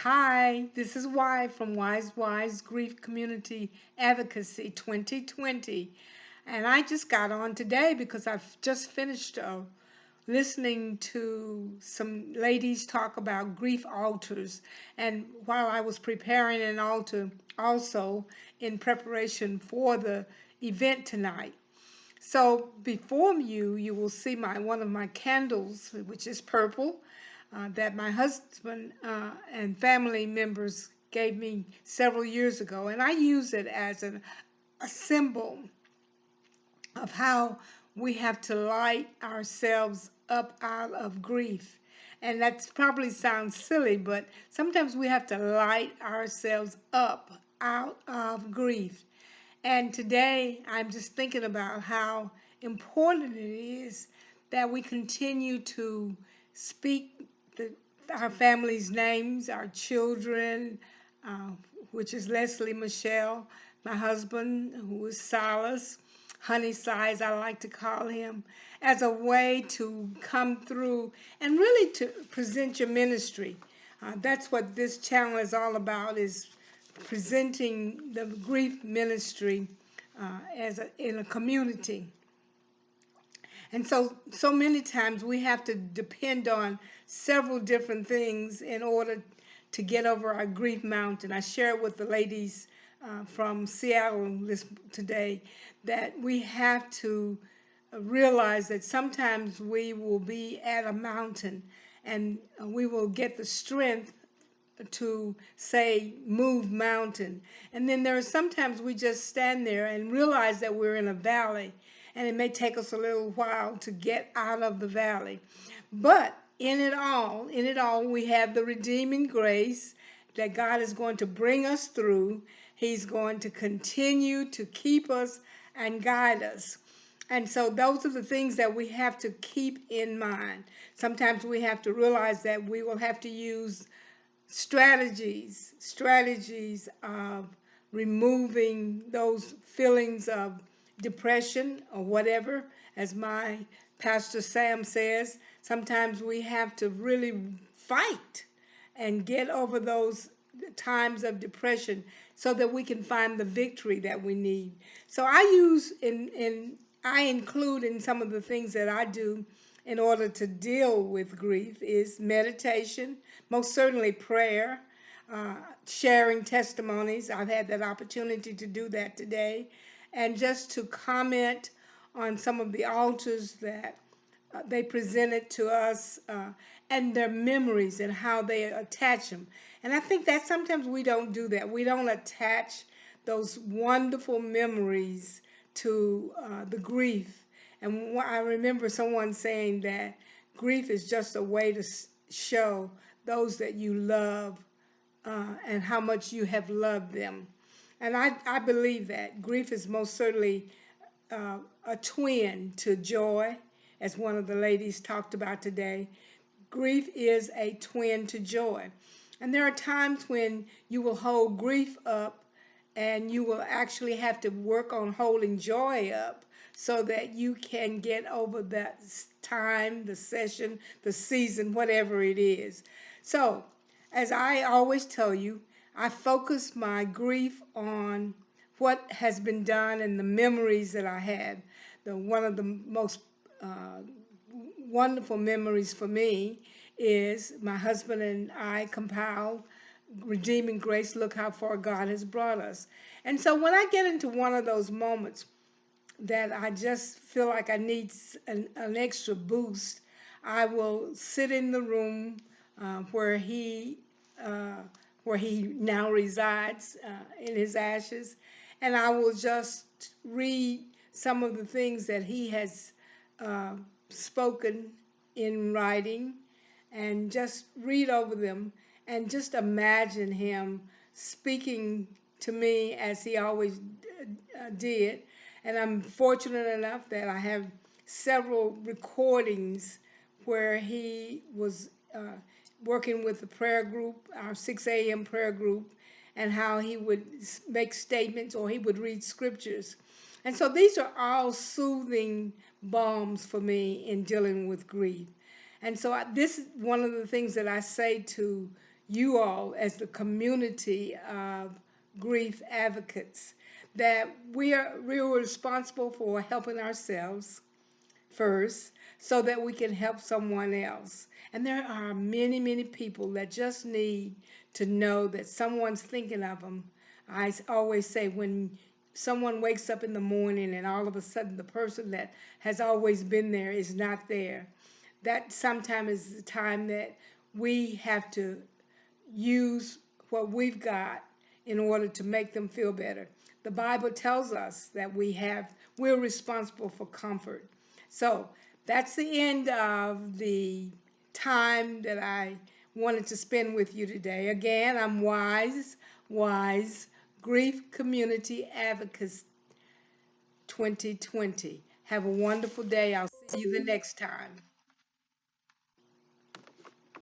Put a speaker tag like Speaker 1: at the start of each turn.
Speaker 1: Hi, this is Y from Wise Grief Community Advocacy 2020. And I just got on today because I've just finished listening to some ladies talk about grief altars. And while I was preparing an altar also in preparation for the event tonight. So before you will see one of my candles, which is purple, that my husband and family members gave me several years ago, and I use it as a symbol of how we have to light ourselves up out of grief. And that probably sounds silly, but sometimes we have to light ourselves up out of grief. And today I'm just thinking about how important it is that we continue to speak our family's names, our children, uh, which is Leslie Michelle, my husband, who is Silas, Honey Size, I like to call him, as a way to come through and really to present your ministry. That's what this channel is all about, is presenting the grief ministry in a community. And so many times we have to depend on several different things in order to get over our grief mountain. I shared with the ladies from Seattle today that we have to realize that sometimes we will be at a mountain and we will get the strength to say move mountain, and then there are sometimes we just stand there and realize that we're in a valley, and it may take us a little while to get out of the valley. But in it all we have the redeeming grace that God is going to bring us through. He's going to continue to keep us and guide us. And so those are the things that we have to keep in mind. Sometimes we have to realize that we will have to use strategies of removing those feelings of depression or whatever. As my pastor Sam says, sometimes we have to really fight and get over those times of depression so that we can find the victory that we need. So I include in some of the things that I do in order to deal with grief is meditation, most certainly prayer, uh, sharing testimonies. I've had that opportunity to do that today, and just to comment on some of the altars that they presented to us, and their memories and how they attach them. And I think that sometimes we don't do that. We don't attach those wonderful memories to the grief. And I remember someone saying that grief is just a way to show those that you love and how much you have loved them. And I believe that grief is most certainly a twin to joy, as one of the ladies talked about today. Grief is a twin to joy. And there are times when you will hold grief up and you will actually have to work on holding joy up so that you can get over that time, the session, the season, whatever it is. So, as I always tell you, I focus my grief on what has been done and the memories that I had. One of the most uh, wonderful memories for me is my husband and I compiled Redeeming Grace, Look How Far God Has Brought Us. And so when I get into one of those moments that I just feel like I need an extra boost, I will sit in the room where uh, he now resides in his ashes, and I will just read some of the things that he has uh, spoken in writing, and just read over them and just imagine him speaking to me as he always did. And I'm fortunate enough that I have several recordings where he was working with the prayer group, our 6 a.m. prayer group, and how he would make statements or he would read scriptures. And so these are all soothing balms for me in dealing with grief. And so this is one of the things that I say to you all as the community of grief advocates, that we're responsible for helping ourselves first so that we can help someone else. And there are many, many people that just need to know that someone's thinking of them. Always say, when someone wakes up in the morning and all of a sudden the person that has always been there is not there, that sometimes is the time that we have to use what we've got in order to make them feel better. The Bible tells us that we're responsible for comfort. So that's the end of the time that I wanted to spend with you today. Again, I'm Wise Grief Community Advocates 2020. Have a wonderful day. I'll see you the next time.